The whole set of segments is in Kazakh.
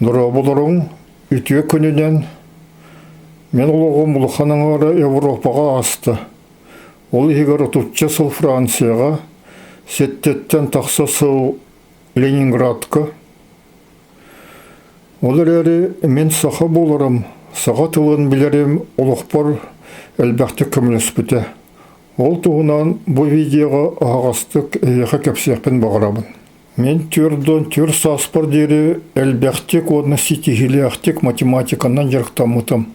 Нұра болырың, үтіе күнінен мен олығым ұлықаның ары Европаға асты. Ол егер тұтча сыл Францияға, сеттеттен тақса сыл Ленинградқа. Олар әрі мен сақа болырым, саға тылын білерім ұлықпар әлбәқті көміліс біті. Ол туғынан бұл видеоға ағастық еға кәпсеқпен бағырабын. Мен түрден түр саспыр дері әлбәқтік одны сетігіліяқтік математиканнан жарықтамытым.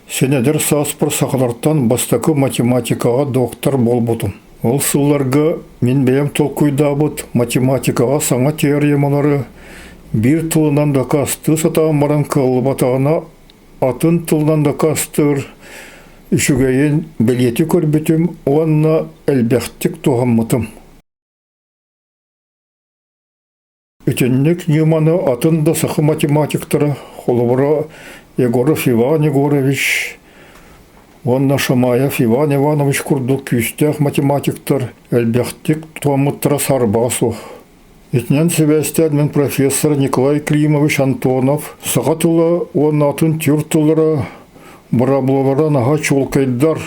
Сенедер саспыр сақылартан бастақы математикаға доктор болбутым. Ол сылларға мен бәйім толкуйдабыт математикаға саңа теоремалары бір тылынан да касты сатамаран кылбатағына атын тылынан да кастыр үшігейін білеті көрбетім, оғанна әлбәқтік тоғаммытым. Үтіннік Ньюманы атын да сақы математиктары Холовара Егоров Иван Егорович, онна Шамаев Иван Иванович күрдік күйістек математиктар әлбәқтік тоғаммыттыра сарбасу. Етінен себәстер мен профессор Николай Климович Антонов сағатылы он атын түртілері бұраблылары наға чолкайдар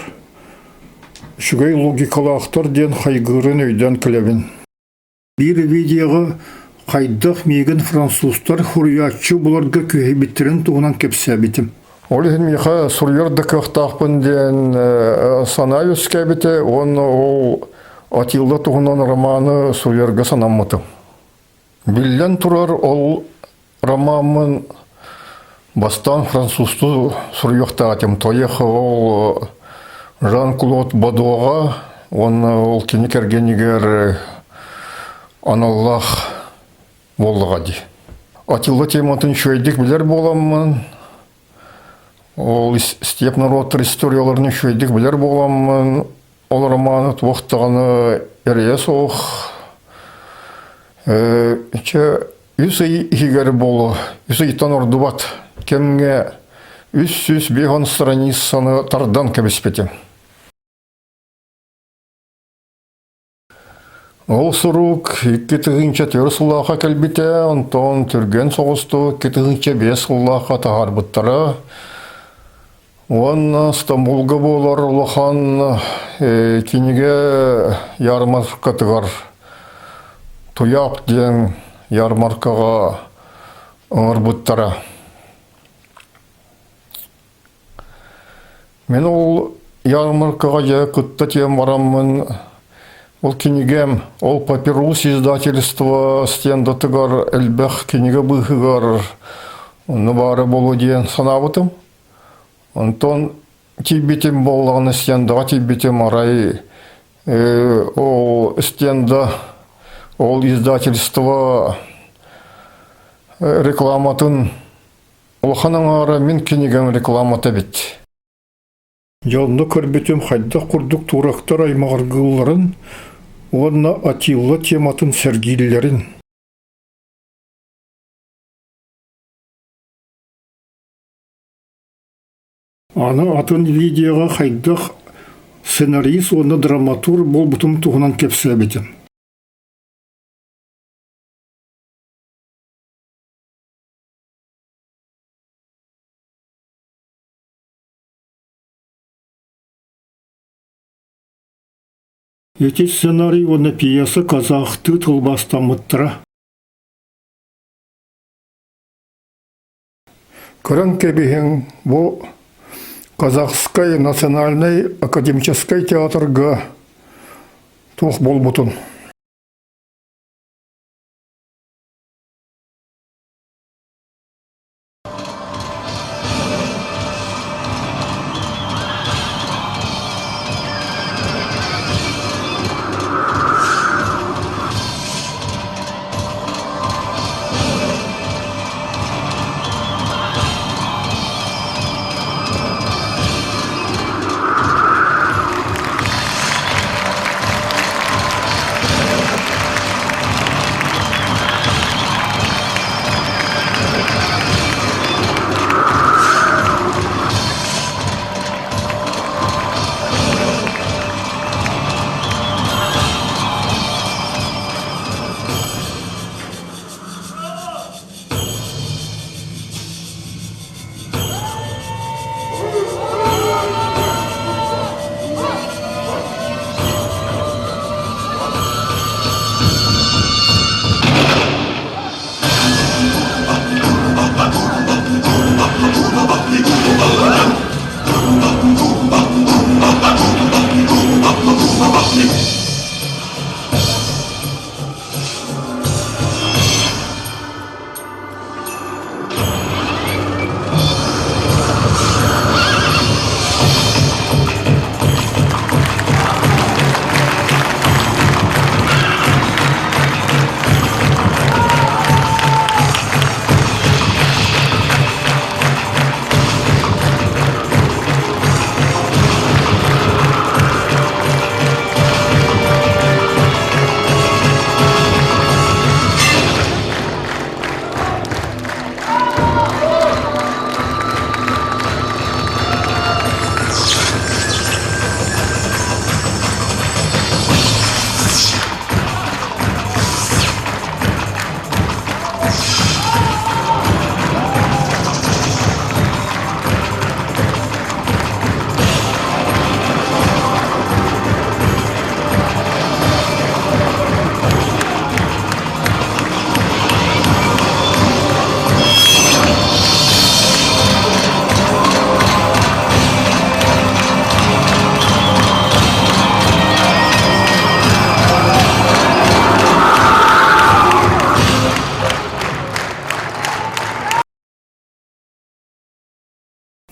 шүгей логикалақтар ден қайғырын өйден кілебін. Бір видеоға қайдақ меген француздар хуриятчы бұларға көйбеттерін туғынан кепсе бітім. Ол ең меха сұрьерді көқтақпын ден санайыз кәбіті, оны ол атилды туғынан романы сұрьергі санамытым. Білден тұрар ол романын бастан французды сұрьеқта атым. Тойеқы ол Жан-Клод Бадуаға, оны ол кенекергенігер аналлах болдыға ди. Атилды тематын шөйдік білер боламын. Ол степ народтар историяларын шөйдік білер боламын. Ол романы туақтағаны әрес оқ. Үсі егері болу, үсі итан орды бат. Кемге 305 страницаны тардан кәбеспетем. Ол сұрук 2-4 сыллаға кәлбете, онтон түрген соғысты 2-5 сыллаға тағар бұттары. Он Стамбулға болар ұлақан кенеге ярмарқа тұғар. Туяп ден ярмаркаға ыңыр бұттары. Мен ол ярмаркаға жа күтті тем барамын. Ол кенегем, ол папирус издательство стенда тұғар, әлбәқ кенеге бұғығар. Оны бары болу ден санабытым. Онтон тибетем болғаны стендаға тибетем арай. Ол стенда, ол издательство рекламатын олқаның ары мен кенегем рекламата бет. Жалны көрбетем қайда құрдық турақтар аймағырғыларын, онна атилы тематын сәргейлерін. Аны атын видеоға қайдақ сценарист, оны драматур бол бұтым тұғынан кепсе бетім. Эти сценарий оны пьеса казахты тылбастамыттыра. Көрін кебеген бұл Казахскай национальный академический театрға туқ бол бұтын.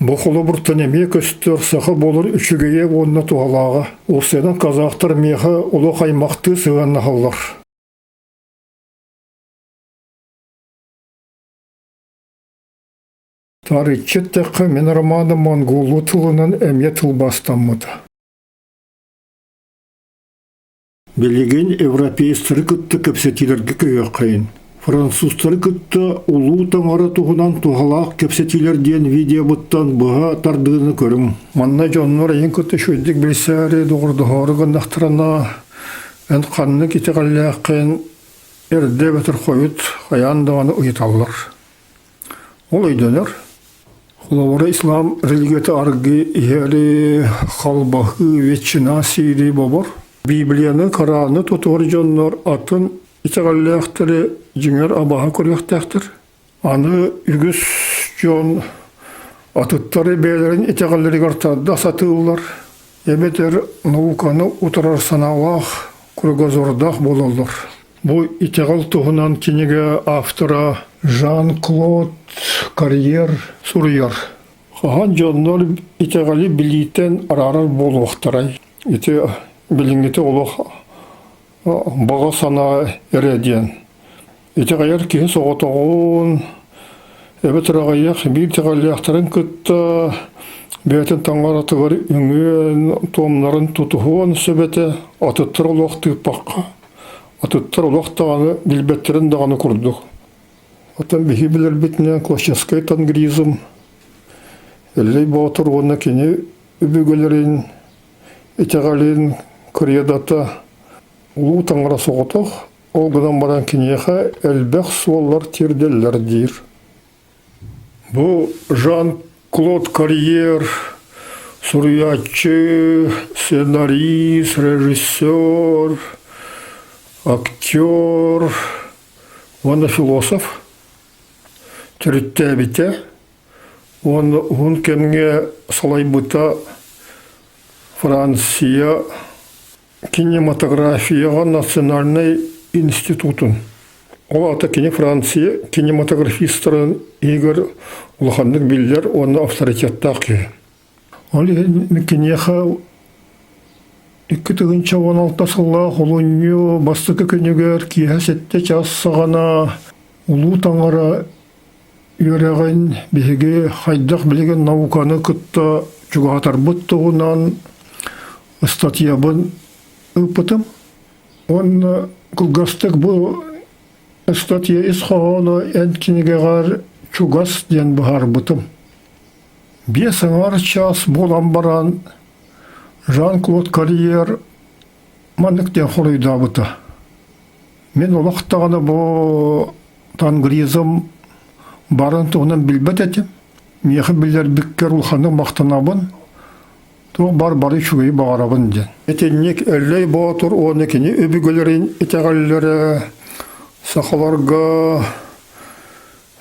Бу холобуртан эме көстөр сахы болыр үчүгeye онна туалага. Осыдан казактар меха улы каймакты сыганна халлар. Тарихчеттеқі мен романы монголу тылынан әме тылбастаммыды. Білеген европейстері күтті кепсетилерге көйе қайын. Французтары күтті улу таңары туғынан туғалақ кепсетилерден видео бұттан бұға тардығыны көрім. Манна жоннор ең күтті шөйдік білсәрі доғырдығары ғындақтырына ән қанны кетеғаллақын әрді бәтір қойыт қаяндағаны ұйыталылар. Ол өйденер. Құлауыры ислам религияты арғы ері қалбағы ветчина сири бобыр. Библияны қараны тұтығыр жоннор атын итеғаллақтыры жіңер абаға көректәқтір. Аны үгіс жон атыттары бәлерін итеғаллары қартады сатылылар. Еметер науканы ұтырар саналақ күргазордақ болылыр. Бұл итеғал тұғынан кенеге автора Жан-Клод Карьер Сурьер. Қаған жоннор итеғали білейтен арарар болу вақтарай. Ите білінгеті олық баға сана әреден. Итеғайыр кейін соғытығын әбетірағайық бір теғалияқтарын күтті бәтін таңғаратығыр үңген томнарын тұтығын сөбеті атыттыр олық түйіппаққа. Атыттыр олық тағаны білбеттерін дағаны күрдік. Atan bihi bilir bitne Klasçaskay tangrizm. Elley batır ona kini übügelerin itegalin Koreadata ulu tangara soğutuq. Olgudan baran kiniyeha elbeq suallar tirdeller dir. Bu Jean-Claude Carrier suriyatçı, senarist, rejissör, aktör, ona filosof. Türütte bite. Он кемге солай бута Франция кинематографияға национальный институтын. Ол ата кене Франция кинематографистерін Игорь Улханнык билдер, оны авторитеттақ. Ол кенеха 2016 жылы қолыню бастықы көнегер кейхәсетте чассығана улу таңара үйреген беге хайдақ білеген науканы күтті жүгатар бұттығынан статьябын ұпытым. Он күлгастық бұл статья исхағаны әнкенегеғар чугас ден бұхар бұтым. Бесіңар час болан баран Жан-Клод Карьер манықтен құрыйда бұты. Мен олақтағаны бұл тангризм барын туғынан білбет етім. Меқі білдер біккер ұлханы мақтанабын. Туғы бар-бары шүгей бағарабын ден. Етеннек әллей бағатыр оны кені өбігілерін етеғалілері сақаларға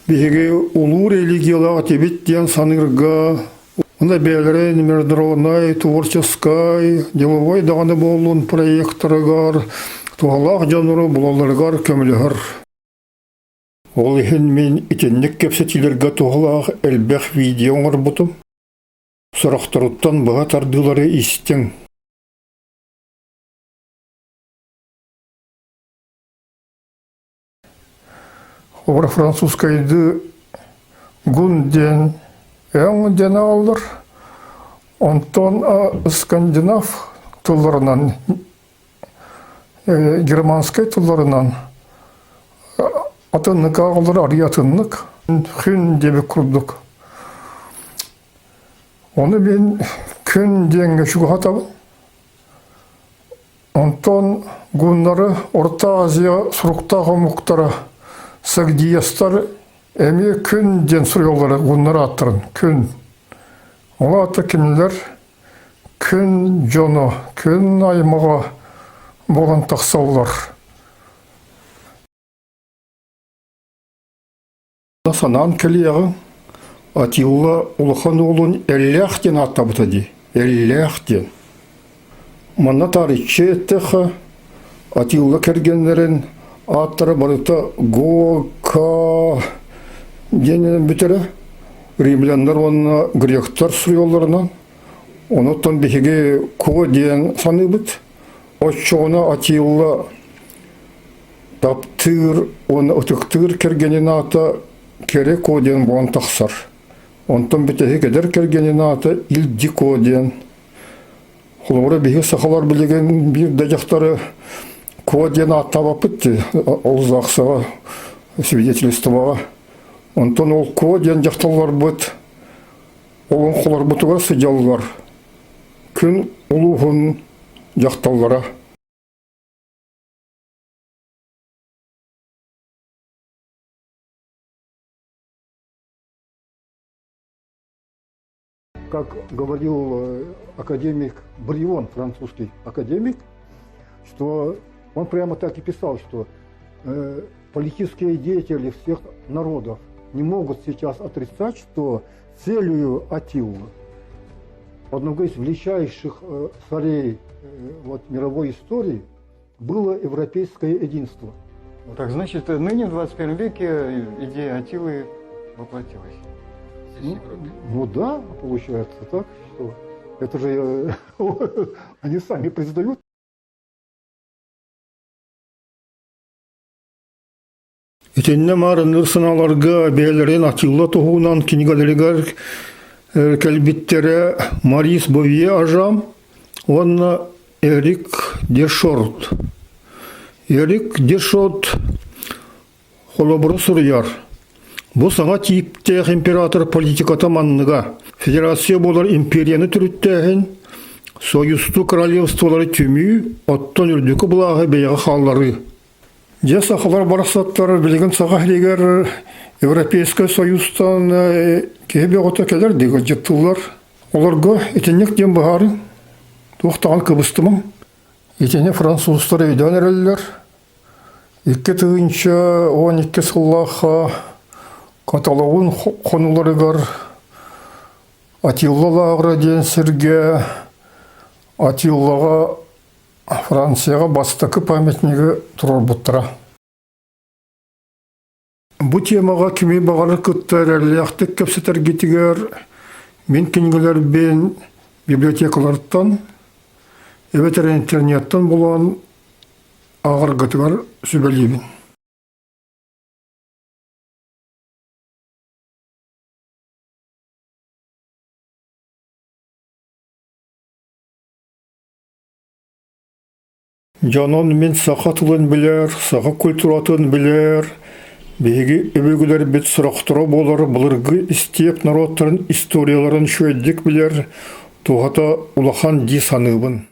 беге ұлу религиялаға тебет ден санырға оны бәлерін международной, творческой, деловой дағаны болуын проекттарығар, туғалақ жаныры бұлаларығар көмілігір. Ол ехін мен итеннік кепсетілерге туғалақ әлбәқ видеоңыр бұтым. Сұрақтарыттан бұға тардылары истен. Олар французскайды гунден ден алыр. Онтон скандинав тұлларынан, германскай тұлларынан атыннық ағылыр, ариятыннық күн дебі күрдік. Оны мен күн денге шуға атабын. Онтон гуннары Орта Азия сұрықтағы мұқтары сагдиястар әме күн ден сұрыялары гуннары аттырын, күн. Ола аты кемелер күн жоны, күн аймыға болан тақсаулар. Санан кәлияғы Атилла Улхан олын әлләқтен аттабыты де, әлләқтен. Мана тарихчы еттіқі Атилла кәргенлерін аттары барыта Гока денен бүтірі. римляндар онна гректар сұрыоларынан, оныттан бихеге коден саныбыт, отчоғына Атилла таптыр, оны ұтықтыр кергенін ата керек коден бұған тақсар. Онтан бітеге кедер кергенін ата илди коден. Құлғыры бихе сақалар білеген бір дәжақтары коден аттаба бітті, ол зақсаға, свидетельствоға. Онтан ол коден жақталар бұд, олың құлар бұтыға сыдялылар. Күн ұлығын жақталлара. Как говорил академик Брион, французский академик, что он прямо так и писал, что политические деятели всех народов не могут сейчас отрицать, что целью Аттилы, одного из величайших царей мировой истории, было европейское единство. Так значит, ныне в 21 веке идея Аттилы воплотилась. Ну да, получается так, что это же они сами признают. Итенне марын ырсыналарга бәлерен Аттилла туһунан кинигалеригар кәлбиттере Марис Бовье ажам, он Эрик Дешорт. Эрик Дешорт холобру сурыяр. Бу саңа типтех император политиката манныга. Федерация болар империяны түріттәхін, союзту королевстволары түмі, оттон үрдікі бұлағы бейға қаллары. Же сақалар барақсаттары білген саға хелегер Европейский союзтан кебе ота келер деген жеттілер. Оларға етенек дем бағары, тоқтаған кыбыстымын. Етене француздар өйден әрелілер. 2 тыгынша 12 сыллаға каталауын қонуларығар Аттиллалағыра ден сірге Аттиллаға Францияға бастықы памятнигі тұрар бұттыра. Бұ темаға кеме бағары күттер әрліяқтық кәпсетер кетігер мен кенігілер бен библиотекалардан, әветер интернеттен болған ағыр күтігер сөбелейбін. Жанон мен сақатылын білер, сақа культуратын білер, бейгі өбегілер бет сұрақтыра болар, бұлырғы істеп народтарын историяларын шөйдік білер, туғата улахан ди саныбын.